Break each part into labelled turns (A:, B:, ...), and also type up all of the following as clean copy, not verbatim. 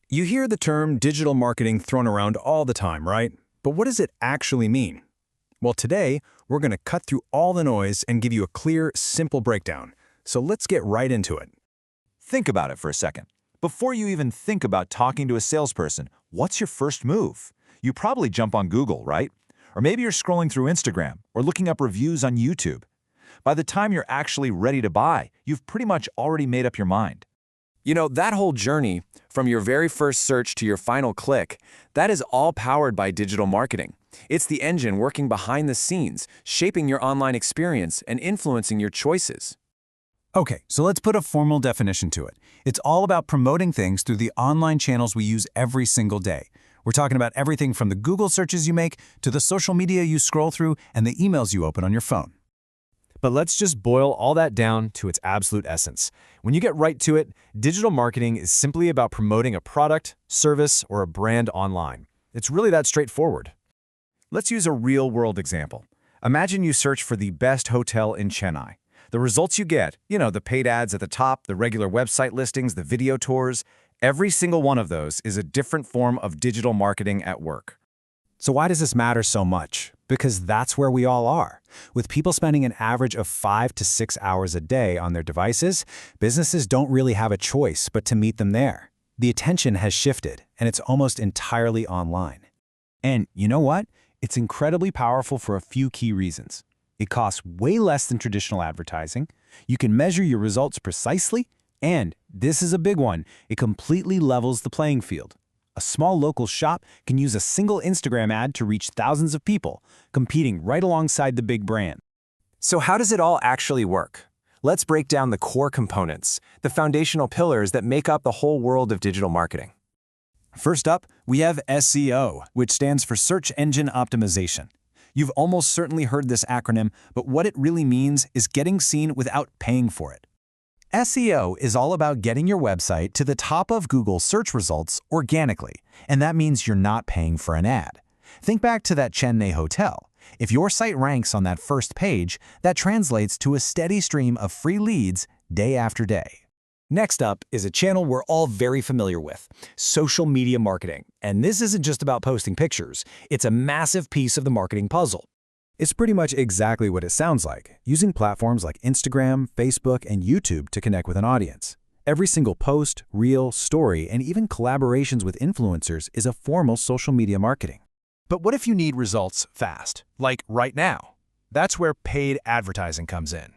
A: You hear the term digital marketing thrown around all the time, right? But what does it actually mean? Well, today, we're going to cut through all the noise and give you a clear, simple breakdown. So let's get right into it.
B: Think about it for a second. Before you even think about talking to a salesperson, what's your first move? You probably jump on Google, right? Or maybe you're scrolling through Instagram or looking up reviews on YouTube. By the time you're actually ready to buy, you've pretty much already made up your mind.
C: You know, that whole journey, from your very first search to your final click, that is all powered by digital marketing. It's the engine working behind the scenes, shaping your online experience and influencing your choices.
A: Okay, so let's put a formal definition to it. It's all about promoting things through the online channels we use every single day. We're talking about everything from the Google searches you make to the social media you scroll through and the emails you open on your phone.
D: But let's just boil all that down to its absolute essence. When you get right to it, digital marketing is simply about promoting a product, service, or a brand online. It's really that straightforward. Let's use a real-world example. Imagine you search for the best hotel in Chennai. The results you get, the paid ads at the top, the regular website listings, the video tours, every single one of those is a different form of digital marketing at work.
A: So why does this matter so much? Because that's where we all are. With people spending an average of 5 to 6 hours a day on their devices, businesses don't really have a choice but to meet them there. The attention has shifted, and it's almost entirely online. And you know what? It's incredibly powerful for a few key reasons. It costs way less than traditional advertising, you can measure your results precisely, and, this is a big one, it completely levels the playing field. A small local shop can use a single Instagram ad to reach thousands of people, competing right alongside the big brand.
C: So how does it all actually work? Let's break down the core components, the foundational pillars that make up the whole world of digital marketing.
A: First up, we have SEO, which stands for Search Engine Optimization. You've almost certainly heard this acronym, but what it really means is getting seen without paying for it. SEO is all about getting your website to the top of Google search results organically, and that means you're not paying for an ad. Think back to that Chennai hotel. If your site ranks on that first page, that translates to a steady stream of free leads day after day. Next up is a channel we're all very familiar with, social media marketing. And this isn't just about posting pictures, it's a massive piece of the marketing puzzle. It's pretty much exactly what it sounds like, using platforms like Instagram, Facebook, and YouTube to connect with an audience. Every single post, reel, story, and even collaborations with influencers is a formal social media marketing.
D: But what if you need results fast, like right now? That's where paid advertising comes in.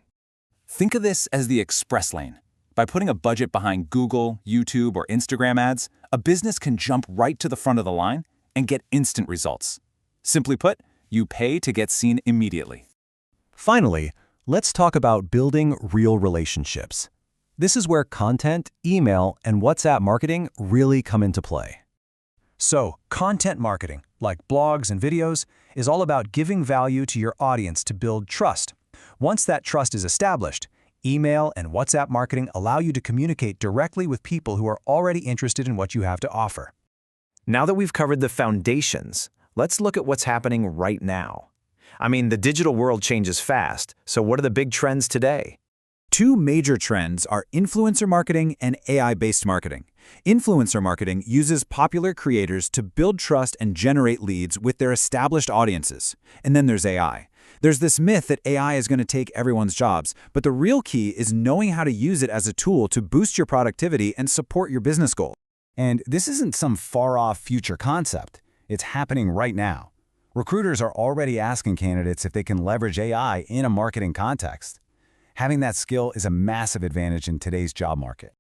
E: Think of this as the express lane. By putting a budget behind Google, YouTube, or Instagram ads, a business can jump right to the front of the line and get instant results. Simply put, you pay to get seen immediately.
A: Finally, let's talk about building real relationships. This is where content, email, and WhatsApp marketing really come into play. So, content marketing, like blogs and videos, is all about giving value to your audience to build trust. Once that trust is established, email and WhatsApp marketing allow you to communicate directly with people who are already interested in what you have to offer.
C: Now that we've covered the foundations, let's look at what's happening right now. I mean, the digital world changes fast, so what are the big trends today?
A: Two major trends are influencer marketing and AI-based marketing. Influencer marketing uses popular creators to build trust and generate leads with their established audiences. And then there's AI. There's this myth that AI is going to take everyone's jobs, but the real key is knowing how to use it as a tool to boost your productivity and support your business goals. And this isn't some far-off future concept. It's happening right now. Recruiters are already asking candidates if they can leverage AI in a marketing context. Having that skill is a massive advantage in today's job market.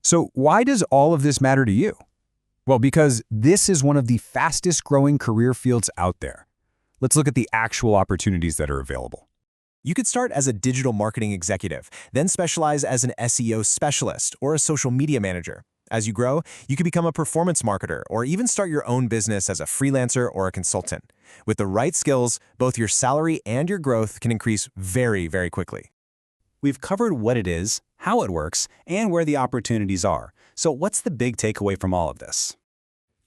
A: So why does all of this matter to you? Well, because this is one of the fastest growing career fields out there. Let's look at the actual opportunities that are available.
D: You could start as a digital marketing executive, then specialize as an SEO specialist or a social media manager. As you grow, you could become a performance marketer or even start your own business as a freelancer or a consultant. With the right skills, both your salary and your growth can increase very, very quickly.
A: We've covered what it is, how it works, and where the opportunities are. So what's the big takeaway from all of this?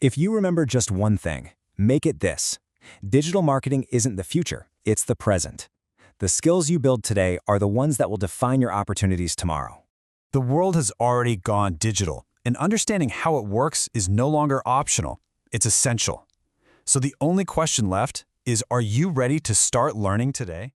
A: If you remember just one thing, make it this. Digital marketing isn't the future, it's the present. The skills you build today are the ones that will define your opportunities tomorrow. The world has already gone digital, And understanding how it works is no longer optional, it's essential. So the only question left is, are you ready to start learning today?